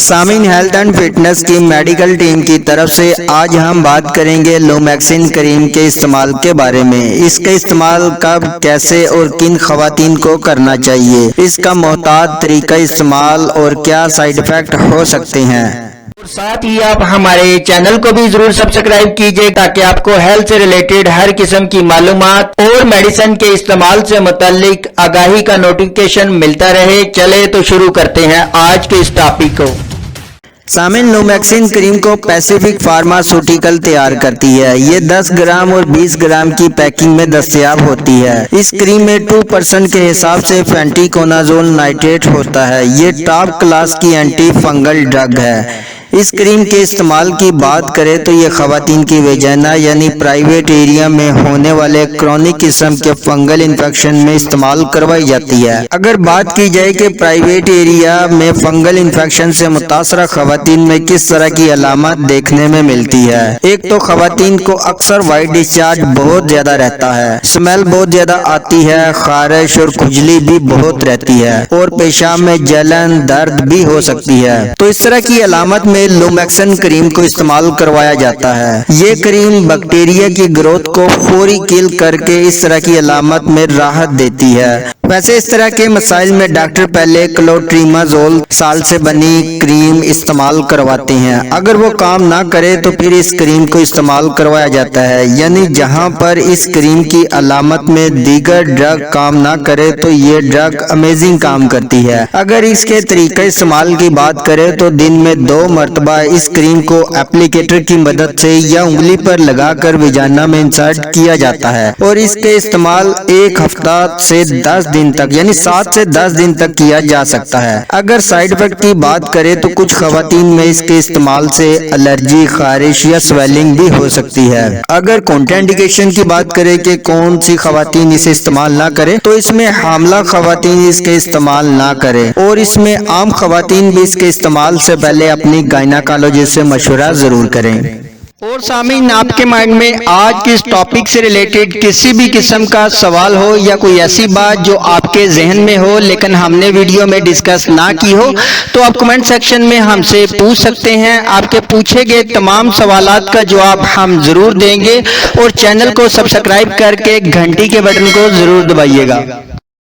سامعین، health and fitness کی medical team کی طرف سے آج ہم بات کریں گے لومیکسن کریم کے استعمال کے بارے میں۔ اس کا استعمال کب، کیسے اور کن خواتین کو کرنا چاہیے، اس کا محتاط طریقہ استعمال اور کیا سائیڈ ایفیکٹ ہو سکتے ہیں۔ ساتھ ہی آپ ہمارے چینل کو بھی ضرور سبسکرائب کیجئے تاکہ آپ کو ہیلتھ سے ریلیٹڈ ہر قسم کی معلومات اور میڈیسن کے استعمال سے متعلق آگاہی کا نوٹیفیکیشن ملتا رہے۔ چلے تو شروع کرتے ہیں آج کے اس ٹاپک کو۔ سامعین، لومیکسن کریم کو پیسیفک فارماسیوٹیکل تیار کرتی ہے۔ یہ 10 گرام اور 20 گرام کی پیکنگ میں دستیاب ہوتی ہے۔ اس کریم میں 2% کے حساب سے فینٹیکونازول نائٹریٹ ہوتا ہے۔ یہ ٹاپ کلاس کی اینٹی فنگل ڈرگ ہے۔ اس کریم کے استعمال کی بات کریں تو یہ خواتین کی ویجائنا یعنی پرائیویٹ ایریا میں ہونے والے کرونک قسم کے فنگل انفیکشن میں استعمال کروائی جاتی ہے۔ اگر بات کی جائے کہ پرائیویٹ ایریا میں فنگل انفیکشن سے متاثرہ خواتین میں کس طرح کی علامات دیکھنے میں ملتی ہے، ایک تو خواتین کو اکثر وائٹ ڈسچارج بہت زیادہ رہتا ہے، اسمیل بہت زیادہ آتی ہے، خارش اور کھجلی بھی بہت رہتی ہے اور پیشاب میں جلن، درد بھی ہو سکتی ہے۔ تو اس طرح کی علامت میں لومیکسن کریم کو استعمال کروایا جاتا ہے۔ یہ کریم بیکٹیریا کی گروتھ کو فوری کل کر کے اس طرح کی علامت میں راحت دیتی ہے۔ ویسے اس طرح کے مسائل میں ڈاکٹر پہلے کلوٹریمازول سال سے بنی کریم استعمال کرواتے ہیں۔ اگر وہ کام نہ کرے تو پھر اس کریم کو استعمال کروایا جاتا ہے، یعنی جہاں پر اس کریم کی علامت میں دیگر ڈرگ کام نہ کرے تو یہ ڈرگ امیزنگ کام کرتی ہے۔ اگر اس کے طریقہ استعمال کی بات کریں تو دن میں 2 مرتبہ اس کریم کو اپلیکیٹر کی مدد سے یا انگلی پر لگا کر ویجائنا میں انسرٹ کیا جاتا ہے اور اس کے استعمال 1 ہفتہ سے 10 دن تک یعنی 7 سے 10 دن تک کیا جا سکتا ہے۔ اگر سائیڈ ایفیکٹ کی بات کریں تو کچھ خواتین میں اس کے استعمال سے الرجی، خارش یا سویلنگ بھی ہو سکتی ہے۔ اگر کونٹرا انڈیکیشن کی بات کریں کہ کون سی خواتین اسے استعمال نہ کریں تو اس میں حاملہ خواتین اس کے استعمال نہ کریں اور اس میں عام خواتین بھی اس کے استعمال سے پہلے اپنی گائنیکالوجسٹ سے مشورہ ضرور کریں۔ اور سامعین، آپ کے مائنڈ میں آج کے اس ٹاپک سے ریلیٹڈ کسی بھی قسم کا سوال ہو یا کوئی ایسی بات جو آپ کے ذہن میں ہو لیکن ہم نے ویڈیو میں ڈسکس نہ کی ہو تو آپ کمنٹ سیکشن میں ہم سے پوچھ سکتے ہیں۔ آپ کے پوچھے گئے تمام سوالات کا جواب ہم ضرور دیں گے اور چینل کو سبسکرائب کر کے گھنٹی کے بٹن کو ضرور دبائیے گا۔